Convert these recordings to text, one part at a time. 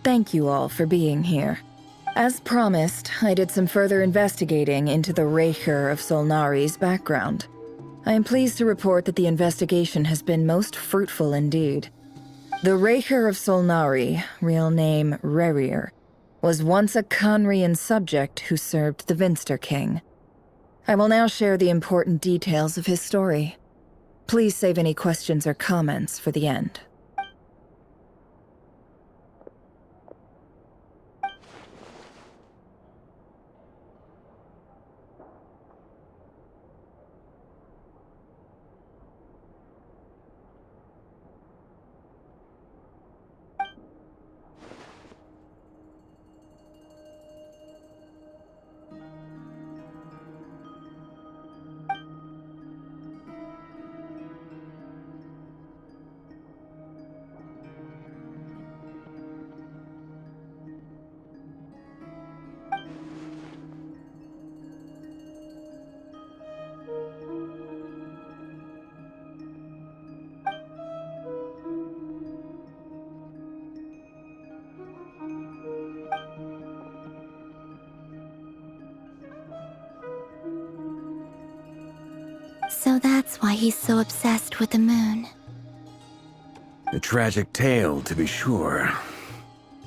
Thank you all for being here. As promised, I did some further investigating into the Raker of Solnari's background. I am pleased to report that the investigation has been most fruitful indeed. The Raker of Solnari, real name Rerir, was once a Conrian subject who served the Vinster King. I will now share the important details of his story. Please save any questions or comments for the end. So that's why he's so obsessed with the moon. A tragic tale, to be sure.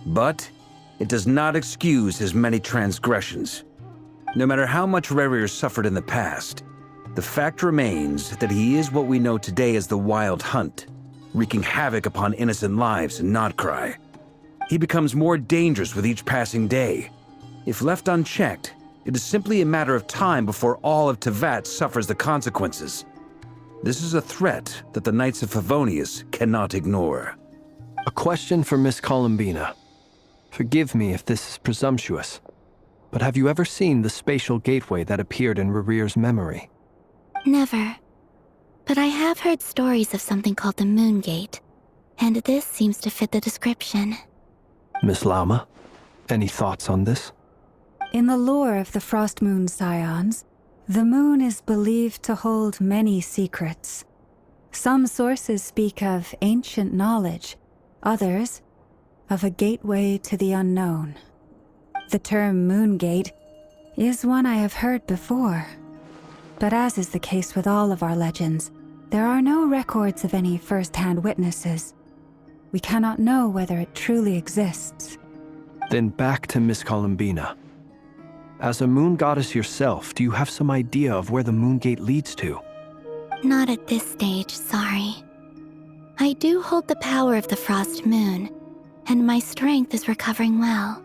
But it does not excuse his many transgressions. No matter how much Rerir suffered in the past, the fact remains that he is what we know today as the Wild Hunt, wreaking havoc upon innocent lives in Notcry. He becomes more dangerous with each passing day. If left unchecked, it is simply a matter of time before all of Teyvat suffers the consequences. This is a threat that the Knights of Favonius cannot ignore. A question for Miss Columbina. Forgive me if this is presumptuous, but have you ever seen the spatial gateway that appeared in Rerir's memory? Never. But I have heard stories of something called the Moon Gate, and this seems to fit the description. Miss Lama, any thoughts on this? In the lore of the Frost Moon Scions, the moon is believed to hold many secrets. Some sources speak of ancient knowledge, others of a gateway to the unknown. The term Moon Gate is one I have heard before, but as is the case with all of our legends, there are no records of any first-hand witnesses. We cannot know whether it truly exists. Then back to Miss Columbina. As a moon goddess yourself, do you have some idea of where the Moon Gate leads to? Not at this stage, sorry. I do hold the power of the Frost Moon, and my strength is recovering well.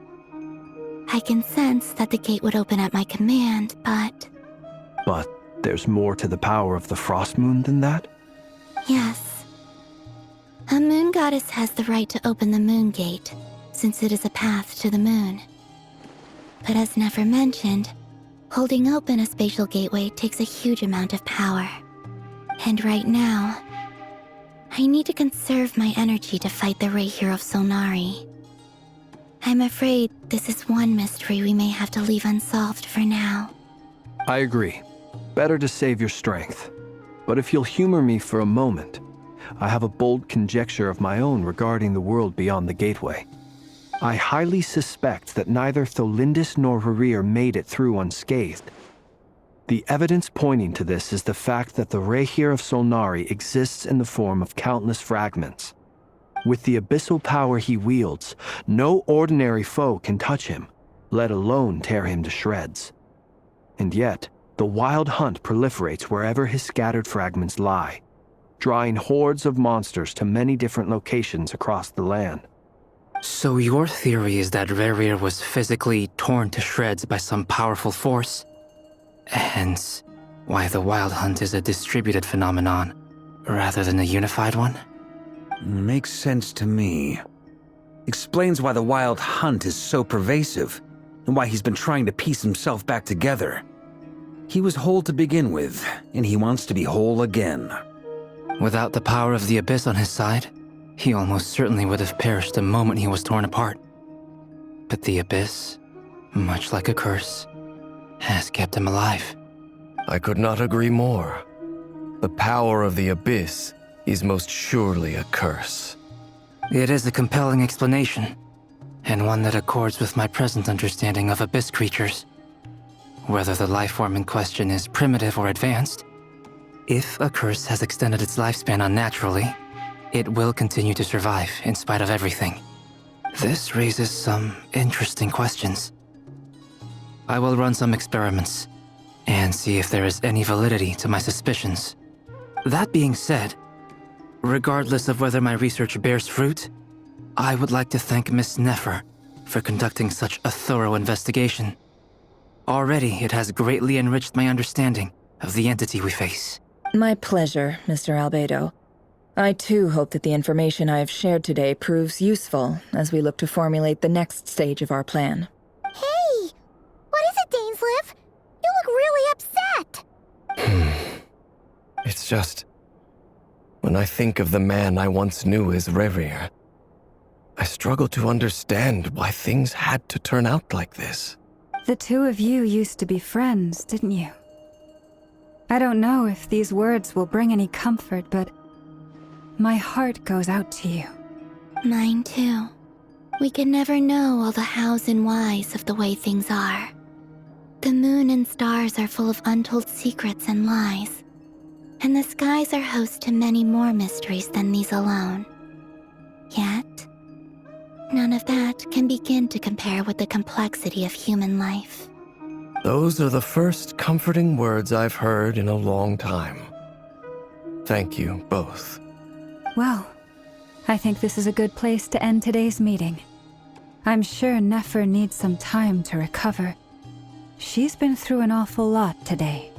I can sense that the gate would open at my command, but... But there's more to the power of the Frost Moon than that? Yes. A moon goddess has the right to open the Moon Gate, since it is a path to the moon. But as never mentioned, holding open a spatial gateway takes a huge amount of power. And right now, I need to conserve my energy to fight the Raker of Solnari. I'm afraid this is one mystery we may have to leave unsolved for now. I agree. Better to save your strength. But if you'll humor me for a moment, I have a bold conjecture of my own regarding the world beyond the gateway. I highly suspect that neither Tholindis nor Rerir made it through unscathed. The evidence pointing to this is the fact that the Raker of Solnari exists in the form of countless fragments. With the abyssal power he wields, no ordinary foe can touch him, let alone tear him to shreds. And yet, the Wild Hunt proliferates wherever his scattered fragments lie, drawing hordes of monsters to many different locations across the land. So your theory is that Rerir was physically torn to shreds by some powerful force? Hence, why the Wild Hunt is a distributed phenomenon, rather than a unified one? Makes sense to me. Explains why the Wild Hunt is so pervasive, and why he's been trying to piece himself back together. He was whole to begin with, and he wants to be whole again. Without the power of the Abyss on his side, he almost certainly would have perished the moment he was torn apart. But the Abyss, much like a curse, has kept him alive. I could not agree more. The power of the Abyss is most surely a curse. It is a compelling explanation. and one that accords with my present understanding of abyss creatures. Whether the life form in question is primitive or advanced, if a curse has extended its lifespan unnaturally, it will continue to survive in spite of everything. This raises some interesting questions. I will run some experiments and see if there is any validity to my suspicions. That being said, regardless of whether my research bears fruit, I would like to thank Miss Nefer for conducting such a thorough investigation. Already, it has greatly enriched my understanding of the entity we face. My pleasure, Mr. Albedo. I too hope that the information I have shared today proves useful as we look to formulate the next stage of our plan. Hey! What is it, Dainsleif? You look really upset! It's just... when I think of the man I once knew as Rerir, I struggle to understand why things had to turn out like this. The two of you used to be friends, didn't you? I don't know if these words will bring any comfort, but my heart goes out to you. Mine too. We can never know all the hows and whys of the way things are. The moon and stars are full of untold secrets and lies, and the skies are host to many more mysteries than these alone. Yet, none of that can begin to compare with the complexity of human life. Those are the first comforting words I've heard in a long time. Thank you both. Well, I think this is a good place to end today's meeting. I'm sure Nefer needs some time to recover. She's been through an awful lot today.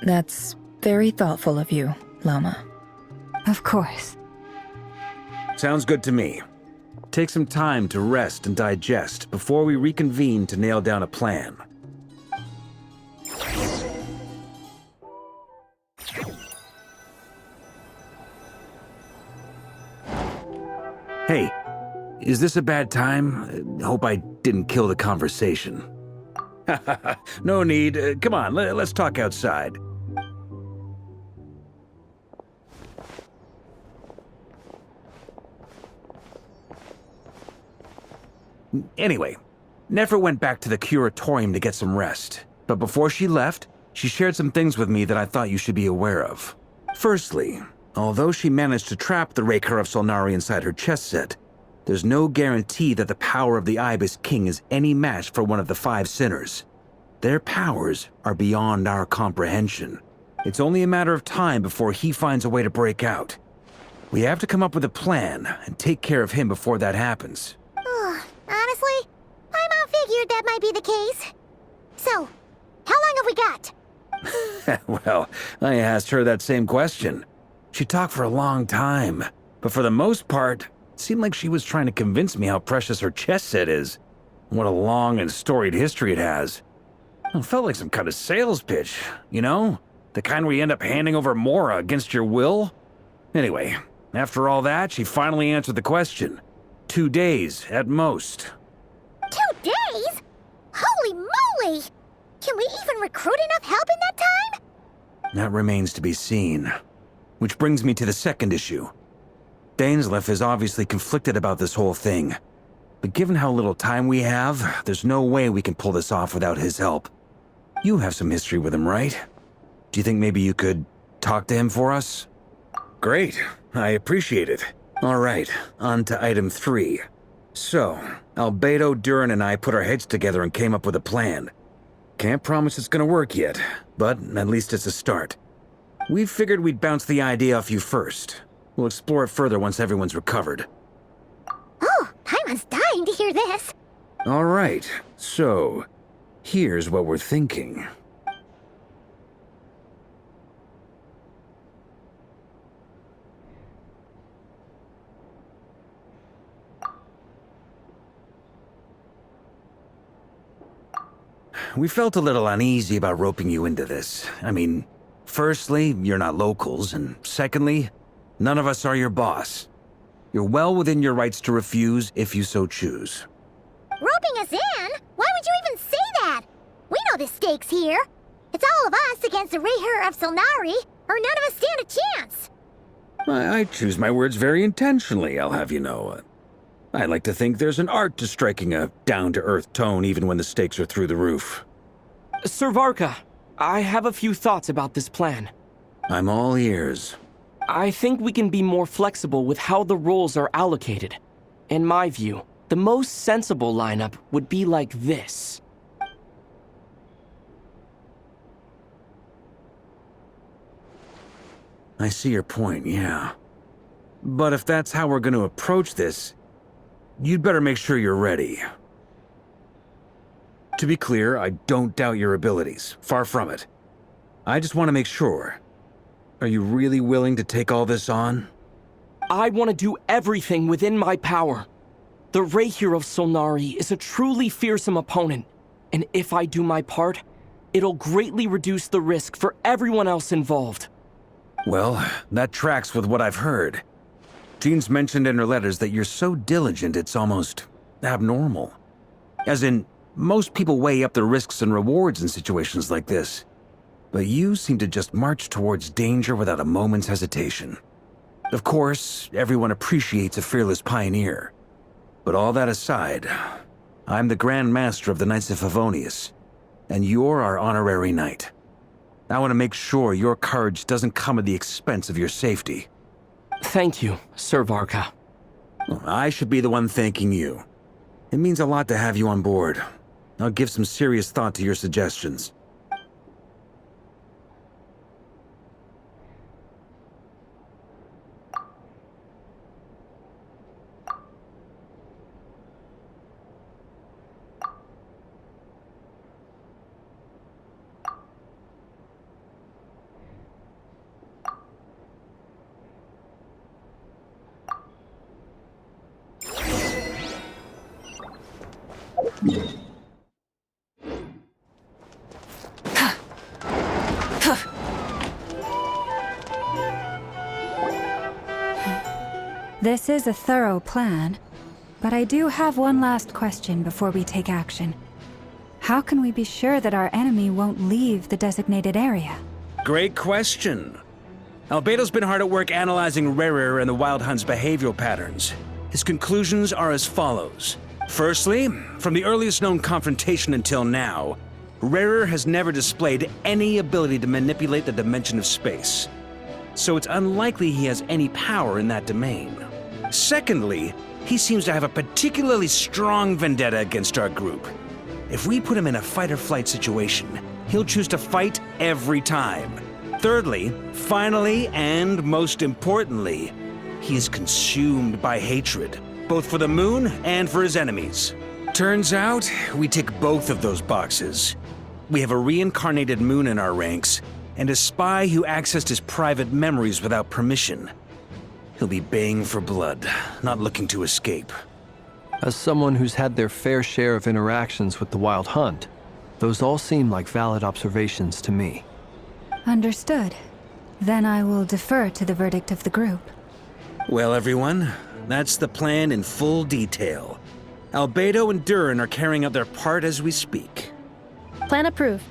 That's very thoughtful of you, Lama. Of course. Sounds good to me. Take some time to rest and digest before we reconvene to nail down a plan. Hey, is this a bad time? Hope I didn't kill the conversation. No need. Come on, let's talk outside. Anyway, Nefer went back to the curatorium to get some rest. But before she left, she shared some things with me that I thought you should be aware of. Firstly, although she managed to trap the Raker of Solnari inside her chess set, there's no guarantee that the power of the Ibis King is any match for one of the 5 sinners. Their powers are beyond our comprehension. It's only a matter of time before he finds a way to break out. We have to come up with a plan and take care of him before that happens. Honestly, my mom figured that might be the case. So, how long have we got? Well, I asked her that same question. She talked for a long time, but for the most part, it seemed like she was trying to convince me how precious her chess set is. What a long and storied history it has. It felt like some kind of sales pitch, you know? The kind where you end up handing over Mora against your will? Anyway, after all that, she finally answered the question. 2 days, at most. 2 days? Holy moly! Can we even recruit enough help in that time? That remains to be seen. Which brings me to the second issue. Dainsleif is obviously conflicted about this whole thing. But given how little time we have, there's no way we can pull this off without his help. You have some history with him, right? Do you think maybe you could talk to him for us? Great. I appreciate it. All right, on to item 3. So, Albedo, Durin, and I put our heads together and came up with a plan. Can't promise it's gonna work yet, but at least it's a start. We figured we'd bounce the idea off you first. We'll explore it further once everyone's recovered. Oh, Paimon's dying to hear this. All right, so here's what we're thinking. We felt a little uneasy about roping you into this. I mean, firstly, you're not locals, and secondly, none of us are your boss. You're well within your rights to refuse if you so choose. Roping us in? Why would you even say that? We know the stakes here. It's all of us against the Reher of Solnari, or none of us stand a chance. I choose my words very intentionally, I'll have you know. I like to think there's an art to striking a down-to-earth tone even when the stakes are through the roof. Sir Varka, I have a few thoughts about this plan. I'm all ears. I think we can be more flexible with how the roles are allocated. In my view, the most sensible lineup would be like this. I see your point, yeah. But if that's how we're going to approach this, you'd better make sure you're ready. To be clear, I don't doubt your abilities. Far from it. I just want to make sure. Are you really willing to take all this on? I want to do everything within my power. The Rahier of Solnari is a truly fearsome opponent, and if I do my part, it'll greatly reduce the risk for everyone else involved. Well, that tracks with what I've heard. Jean's mentioned in her letters that you're so diligent it's almost abnormal. As in, most people weigh up the risks and rewards in situations like this. But you seem to just march towards danger without a moment's hesitation. Of course, everyone appreciates a fearless pioneer. But all that aside, I'm the Grand Master of the Knights of Favonius, and you're our honorary knight. I want to make sure your courage doesn't come at the expense of your safety. Thank you, Sir Varka. Well, I should be the one thanking you. It means a lot to have you on board. I'll give some serious thought to your suggestions. This is a thorough plan, but I do have one last question before we take action. How can we be sure that our enemy won't leave the designated area? Great question. Albedo's been hard at work analyzing Rerir and the Wild Hunt's behavioral patterns. His conclusions are as follows. Firstly, from the earliest known confrontation until now, Rerir has never displayed any ability to manipulate the dimension of space. So it's unlikely he has any power in that domain. Secondly, he seems to have a particularly strong vendetta against our group. If we put him in a fight-or-flight situation, he'll choose to fight every time. Thirdly, finally, and most importantly, he is consumed by hatred, both for the moon and for his enemies. Turns out, we tick both of those boxes. We have a reincarnated moon in our ranks, and a spy who accessed his private memories without permission. He'll be baying for blood, not looking to escape. As someone who's had their fair share of interactions with the Wild Hunt, those all seem like valid observations to me. Understood. Then I will defer to the verdict of the group. Well, everyone, that's the plan in full detail. Albedo and Durin are carrying out their part as we speak. Plan approved.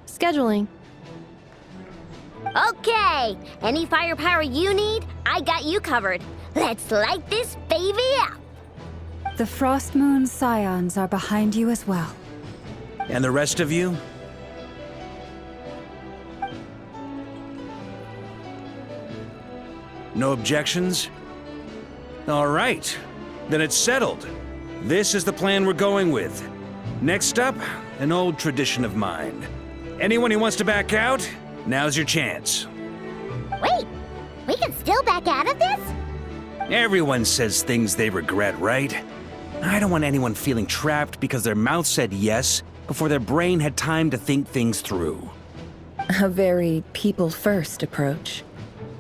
Scheduling. Okay, any firepower you need, I got you covered. Let's light this baby up. The Frost Moon Scions are behind you as well. And the rest of you? No objections? All right, then it's settled. This is the plan we're going with. Next up, an old tradition of mine. Anyone who wants to back out, now's your chance. Wait, we can still back out of this? Everyone says things they regret, right? I don't want anyone feeling trapped because their mouth said yes before their brain had time to think things through. A very people-first approach.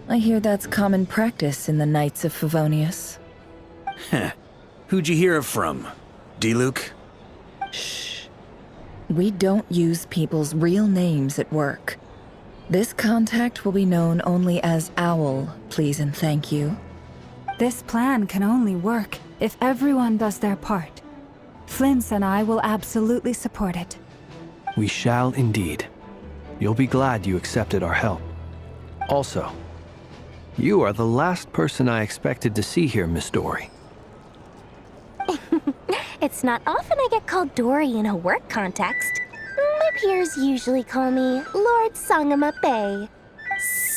I hear that's common practice in the Knights of Favonius. Heh. Who'd you hear it from? D-Luke? Shh. We don't use people's real names at work. This contact will be known only as Owl, please and thank you. This plan can only work if everyone does their part. Flint's and I will absolutely support it. We shall indeed. You'll be glad you accepted our help. Also, you are the last person I expected to see here, Miss Dory. It's not often I get called Dory in a work context. My peers usually call me Lord Sangama Bay.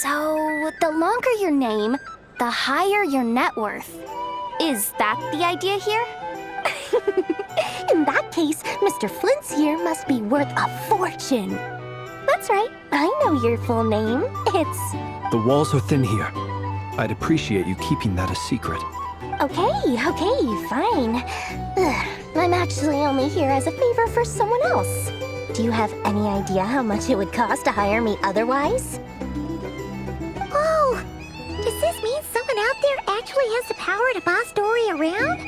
So, the longer your name, the higher your net worth. Is that the idea here? In that case, Mr. Flint's here must be worth a fortune. That's right, I know your full name. It's... The walls are thin here. I'd appreciate you keeping that a secret. Okay, fine. I'm actually only here as a favor for someone else. Do you have any idea how much it would cost to hire me otherwise? Oh! Does this mean someone out there actually has the power to boss Dory around?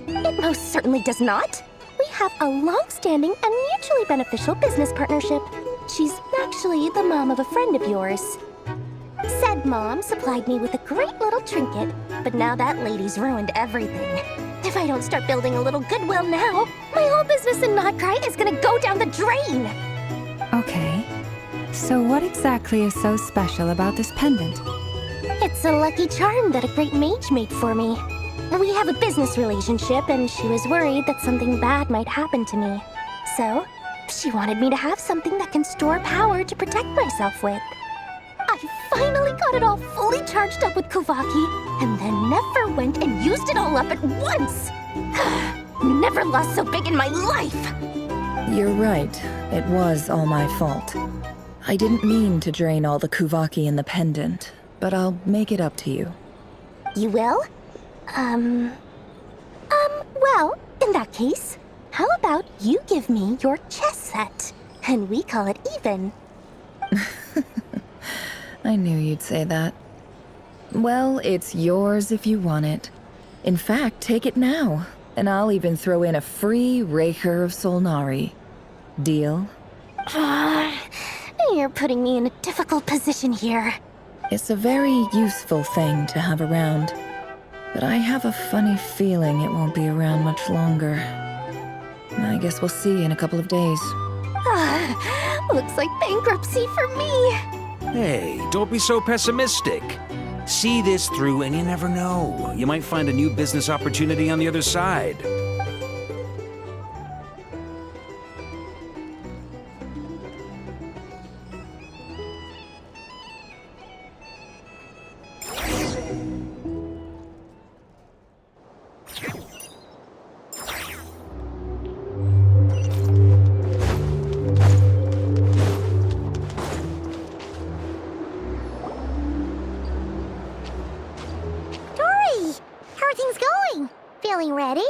It most certainly does not. We have a long-standing and mutually beneficial business partnership. She's actually the mom of a friend of yours. Said mom supplied me with a great little trinket, but now that lady's ruined everything. If I don't start building a little goodwill now, my whole business in Notcry is gonna go down the drain! Okay. So what exactly is so special about this pendant? It's a lucky charm that a great mage made for me. We have a business relationship, and she was worried that something bad might happen to me. So, she wanted me to have something that can store power to protect myself with. I finally got it all fully charged up with Kuvaki, and then never went and used it all up at once! Never lost so big in my life! You're right. It was all my fault. I didn't mean to drain all the Kuvaki in the pendant, but I'll make it up to you. You will? Well, in that case, how about you give me your chess set, and we call it even? I knew you'd say that. Well, it's yours if you want it. In fact, take it now, and I'll even throw in a free Raker of Solnari. Deal? You're putting me in a difficult position here. It's a very useful thing to have around, but I have a funny feeling it won't be around much longer. I guess we'll see in a couple of days. Looks like bankruptcy for me. Hey, don't be so pessimistic. See this through and you never know. You might find a new business opportunity on the other side. Feeling ready?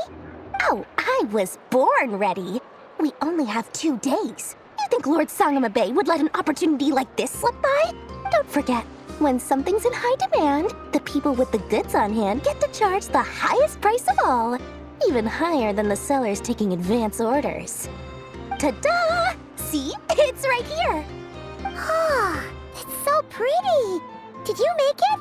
Oh, I was born ready. We only have 2 days. You think Lord Sangama Bay would let an opportunity like this slip by? Don't forget, when something's in high demand, the people with the goods on hand get to charge the highest price of all. Even higher than the sellers taking advance orders. Ta-da! See? It's right here. Oh, it's so pretty. Did you make it?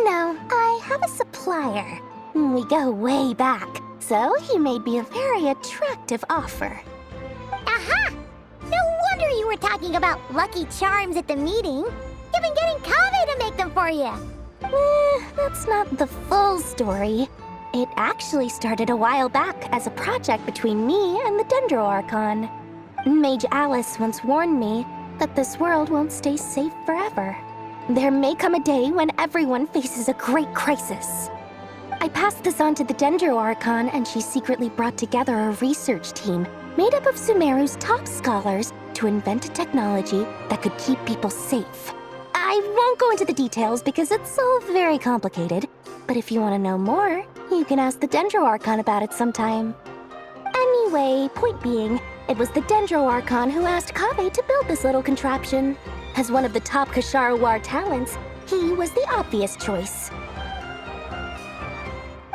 No, I have a supplier. We go way back, so he made me a very attractive offer. Aha! No wonder you were talking about lucky charms at the meeting. You've been getting Kave to make them for you. That's not the full story. It actually started a while back as a project between me and the Dendro Archon. Mage Alice once warned me that this world won't stay safe forever. There may come a day when everyone faces a great crisis. I passed this on to the Dendro Archon, and she secretly brought together a research team made up of Sumeru's top scholars to invent a technology that could keep people safe. I won't go into the details because it's all very complicated, but if you want to know more, you can ask the Dendro Archon about it sometime. Anyway, point being, it was the Dendro Archon who asked Kave to build this little contraption. As one of the top Kashara War talents, he was the obvious choice.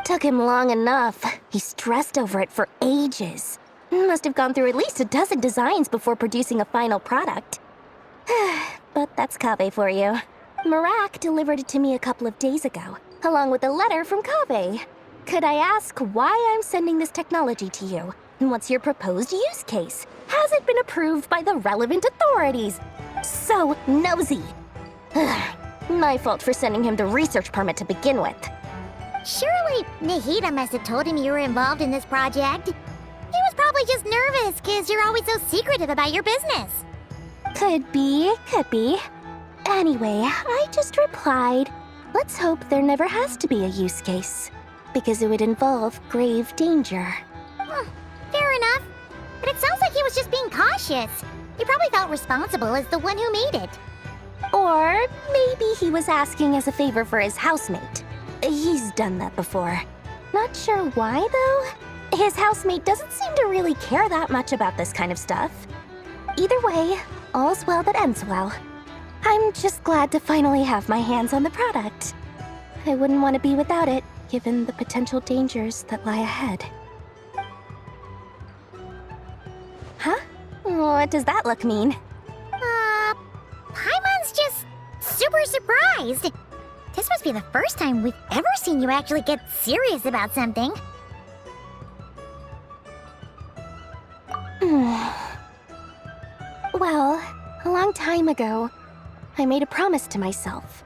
Took him long enough. He stressed over it for ages. Must have gone through at least a dozen designs before producing a final product. But that's Kave for you. Marak delivered it to me a couple of days ago, along with a letter from Kave. Could I ask why I'm sending this technology to you? What's your proposed use case? Has it been approved by the relevant authorities? So nosy. My fault for sending him the research permit to begin with. Surely Nahida must have told him you were involved in this project. He was probably just nervous because you're always so secretive about your business. Could be, could be. Anyway, I just replied, let's hope there never has to be a use case, because it would involve grave danger. Fair enough. But it sounds like he was just being cautious. He probably felt responsible as the one who made it. Or maybe he was asking as a favor for his housemate. He's done that before. Not sure why, though. His housemate doesn't seem to really care that much about this kind of stuff. Either way, all's well that ends well. I'm just glad to finally have my hands on the product. I wouldn't want to be without it, given the potential dangers that lie ahead. Huh? What does that look mean? Paimon's just super surprised. This must be the first time we've ever seen you actually get serious about something. Well, a long time ago, I made a promise to myself.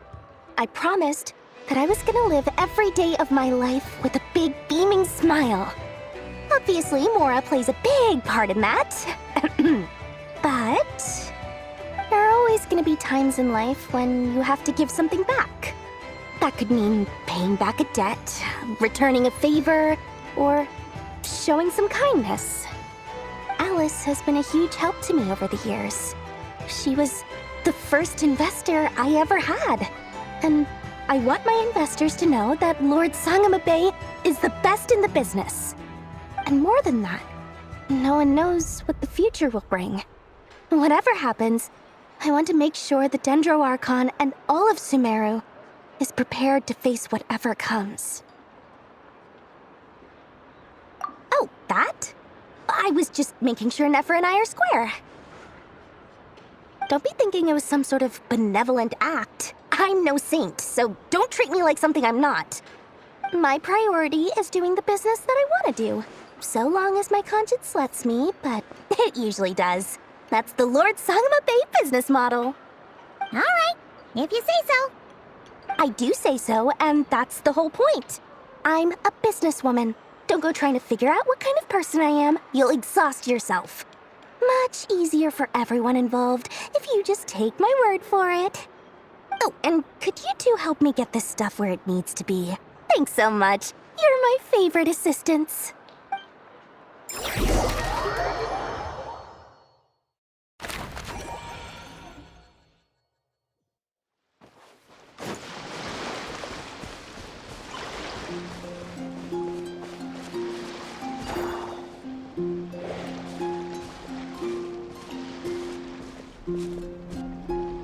I promised that I was gonna live every day of my life with a big beaming smile. Obviously, Mora plays a big part in that. But there are always gonna be times in life when you have to give something back. That could mean paying back a debt, returning a favor, or showing some kindness. Alice has been a huge help to me over the years. She was the first investor I ever had. And I want my investors to know that Lord Sangamabe is the best in the business. And more than that, no one knows what the future will bring. Whatever happens, I want to make sure the Dendro Archon and all of Sumeru is prepared to face whatever comes. Oh, that? I was just making sure Nefer and I are square. Don't be thinking it was some sort of benevolent act. I'm no saint, so don't treat me like something I'm not. My priority is doing the business that I want to do. So long as my conscience lets me, but it usually does. That's the Lord Sangamabe business model. All right, if you say so. I do say so, and that's the whole point. I'm a businesswoman. Don't go trying to figure out what kind of person I am. You'll exhaust yourself. Much easier for everyone involved if you just take my word for it. Oh, and could you two help me get this stuff where it needs to be? Thanks so much. You're my favorite assistants.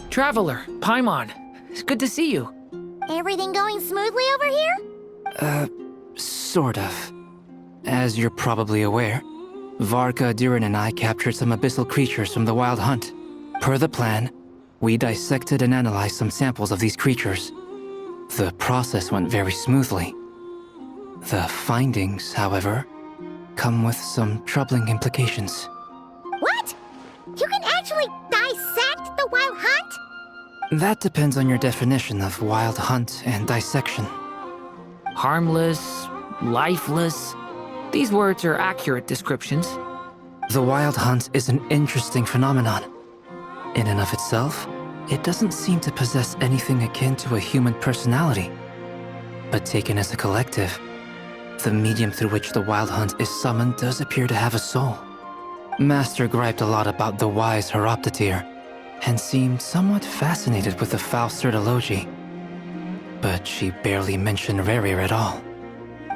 Traveler, Paimon, it's good to see you. Everything going smoothly over here? Sort of. As you're probably aware, Varka, Durin, and I captured some abyssal creatures from the Wild Hunt. Per the plan, we dissected and analyzed some samples of these creatures. The process went very smoothly. The findings, however, come with some troubling implications. What? You can actually dissect the Wild Hunt? That depends on your definition of Wild Hunt and dissection. Harmless, lifeless. These words are accurate descriptions. The Wild Hunt is an interesting phenomenon. In and of itself, it doesn't seem to possess anything akin to a human personality. But taken as a collective, the medium through which the Wild Hunt is summoned does appear to have a soul. Master griped a lot about the wise Horoptetyr, and seemed somewhat fascinated with the Fausted Elegy. But she barely mentioned Rerir at all.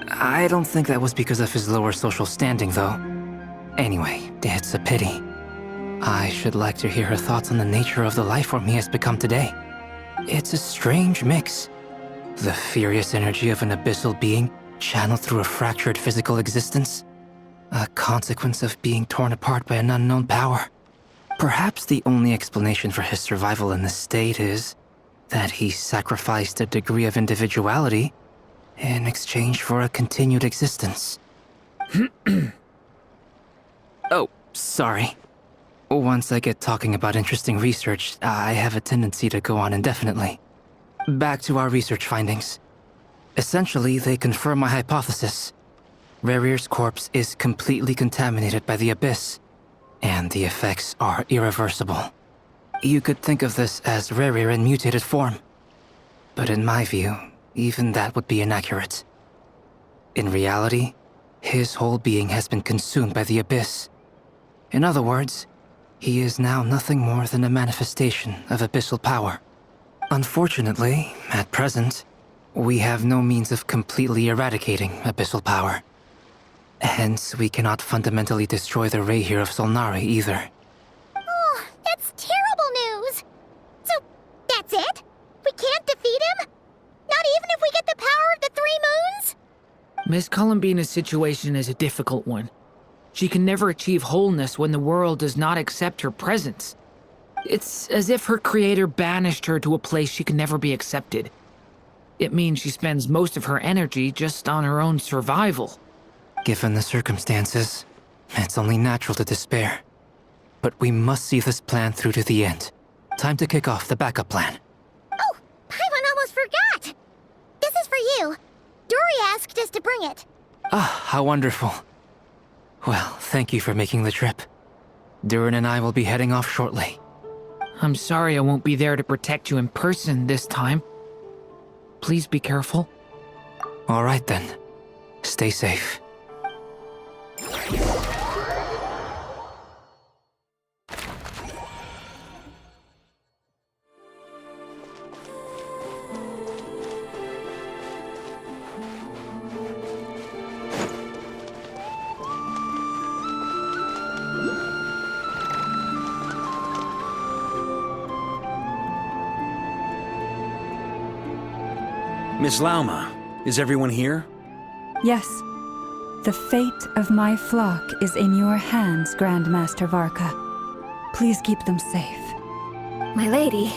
I don't think that was because of his lower social standing, though. Anyway, it's a pity. I should like to hear her thoughts on the nature of the life form he has become today. It's a strange mix. The furious energy of an abyssal being channeled through a fractured physical existence. A consequence of being torn apart by an unknown power. Perhaps the only explanation for his survival in this state is that he sacrificed a degree of individuality in exchange for a continued existence. Oh, sorry. Once I get talking about interesting research, I have a tendency to go on indefinitely. Back to our research findings. Essentially, they confirm my hypothesis. Rerir's corpse is completely contaminated by the Abyss, and the effects are irreversible. You could think of this as Rerir in mutated form. But in my view, even that would be inaccurate. In reality, his whole being has been consumed by the Abyss. In other words, he is now nothing more than a manifestation of abyssal power. Unfortunately, at present, we have no means of completely eradicating abyssal power. Hence, we cannot fundamentally destroy the Reihir of Solnari either. Oh, that's terrible news! So, that's it? We can't defeat him? Not even if we get the power of the Three Moons? Miss Columbina's situation is a difficult one. She can never achieve wholeness when the world does not accept her presence. It's as if her creator banished her to a place she can never be accepted. It means she spends most of her energy just on her own survival. Given the circumstances, it's only natural to despair. But we must see this plan through to the end. Time to kick off the backup plan. Oh, Paimon almost forgot! This is for you. Dory asked us to bring it. Ah, how wonderful. Well, thank you for making the trip. Durin and I will be heading off shortly. I'm sorry I won't be there to protect you in person this time. Please be careful. All right then. Stay safe. Miss Lauma, is everyone here? Yes. The fate of my flock is in your hands, Grand Master Varka. Please keep them safe. My lady,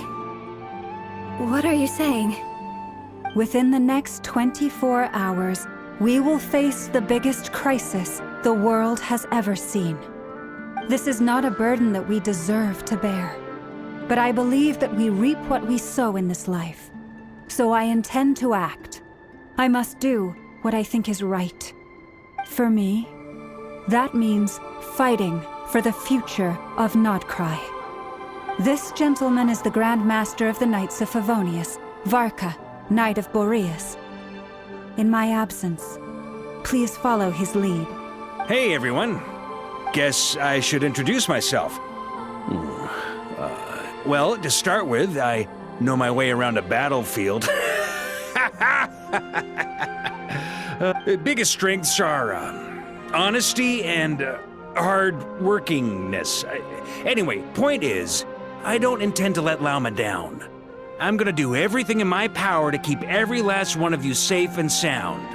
what are you saying? Within the next 24 hours, we will face the biggest crisis the world has ever seen. This is not a burden that we deserve to bear, but I believe that we reap what we sow in this life. So I intend to act. I must do what I think is right. For me, that means fighting for the future of Nodcry. This gentleman is the Grand Master of the Knights of Favonius, Varka, Knight of Boreas. In my absence, please follow his lead. Hey, everyone. Guess I should introduce myself. Well, to start with, I know my way around a battlefield. Biggest strengths are honesty and hard-workingness. Anyway, point is, I don't intend to let Lauma down. I'm gonna do everything in my power to keep every last one of you safe and sound.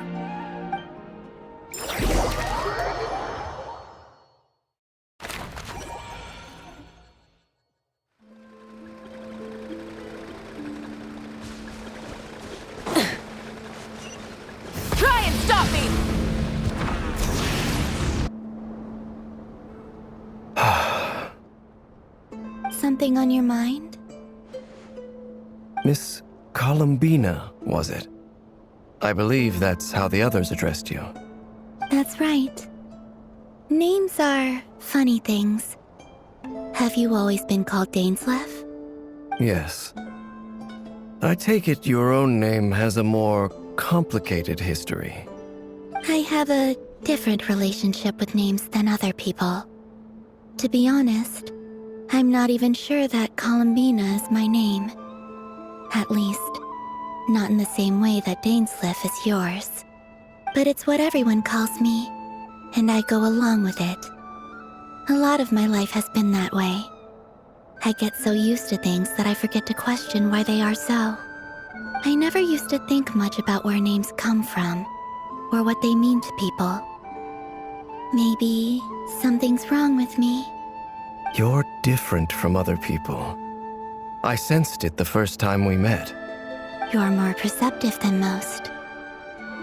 Try and stop me! Something on your mind? Miss Columbina, was it? I believe that's how the others addressed you. That's right. Names are funny things. Have you always been called Dainsleif? Yes. I take it your own name has a more complicated history. I have a different relationship with names than other people. To be honest, I'm not even sure that Columbina is my name. At least, not in the same way that Dainsleif is yours. But it's what everyone calls me, and I go along with it. A lot of my life has been that way. I get so used to things that I forget to question why they are so. I never used to think much about where names come from, or what they mean to people. Maybe something's wrong with me. You're different from other people. I sensed it the first time we met. You're more perceptive than most.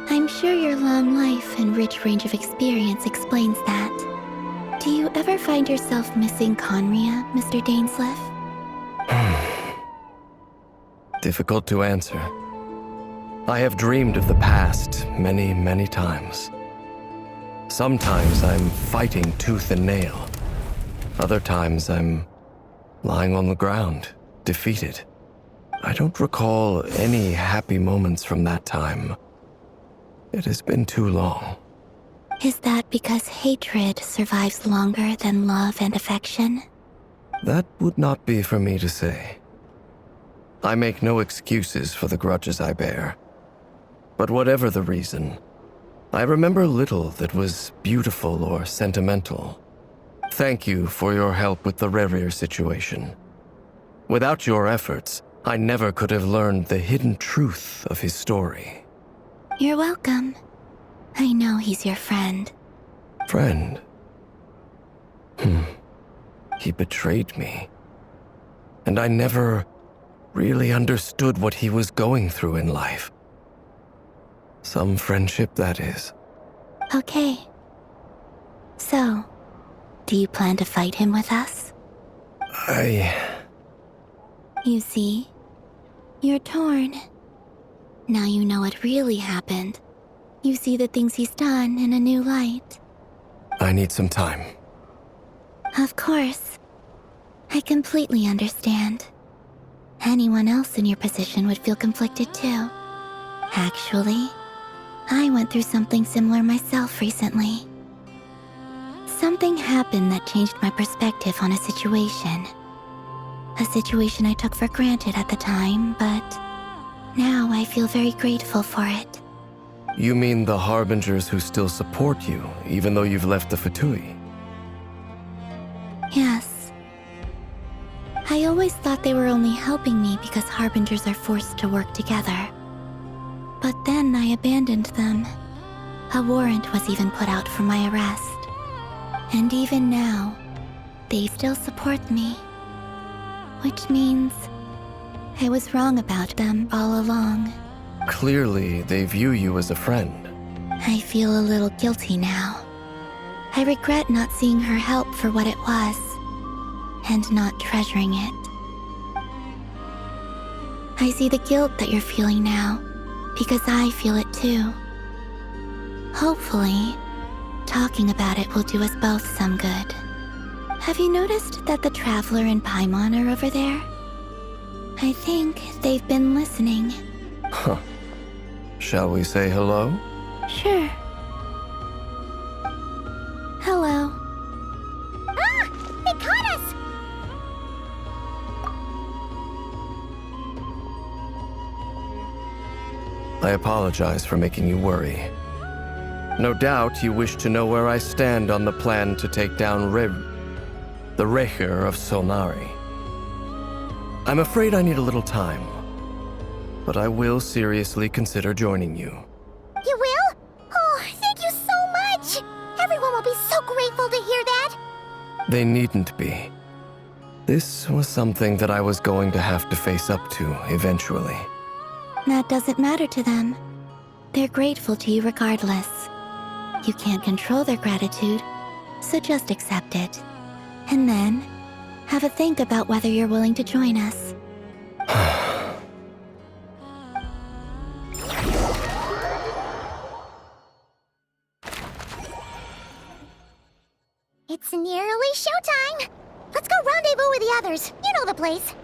I'm sure your long life and rich range of experience explains that. Do you ever find yourself missing Conria, Mr. Dainsleif? Difficult to answer. I have dreamed of the past many, many times. Sometimes I'm fighting tooth and nail. Other times I'm lying on the ground, defeated. I don't recall any happy moments from that time. It has been too long. Is that because hatred survives longer than love and affection? That would not be for me to say. I make no excuses for the grudges I bear. But whatever the reason, I remember little that was beautiful or sentimental. Thank you for your help with the Rerir situation. Without your efforts, I never could have learned the hidden truth of his story. You're welcome. I know he's your friend. Friend? He betrayed me. And I never really understood what he was going through in life. Some friendship, that is. Okay. So, do you plan to fight him with us? You see, you're torn. Now you know what really happened. You see the things he's done in a new light. I need some time. Of course. I completely understand. Anyone else in your position would feel conflicted too. Actually, I went through something similar myself recently. Something happened that changed my perspective on a situation. A situation I took for granted at the time, but now I feel very grateful for it. You mean the Harbingers who still support you, even though you've left the Fatui? Yes. I always thought they were only helping me because Harbingers are forced to work together. But then I abandoned them. A warrant was even put out for my arrest. And even now, they still support me. Which means I was wrong about them all along. Clearly, they view you as a friend. I feel a little guilty now. I regret not seeing her help for what it was, and not treasuring it. I see the guilt that you're feeling now, because I feel it too. Hopefully, talking about it will do us both some good. Have you noticed that the Traveler and Paimon are over there? I think they've been listening. Huh. Shall we say hello? Sure. Hello. Ah! They caught us! I apologize for making you worry. No doubt you wish to know where I stand on the plan to take down the Reihir of Solnari. I'm afraid I need a little time, but I will seriously consider joining you. You will? Oh, thank you so much! Everyone will be so grateful to hear that! They needn't be. This was something that I was going to have to face up to eventually. That doesn't matter to them. They're grateful to you regardless. You can't control their gratitude, so just accept it. And then, have a think about whether you're willing to join us. It's nearly showtime! Let's go rendezvous with the others. You know the place.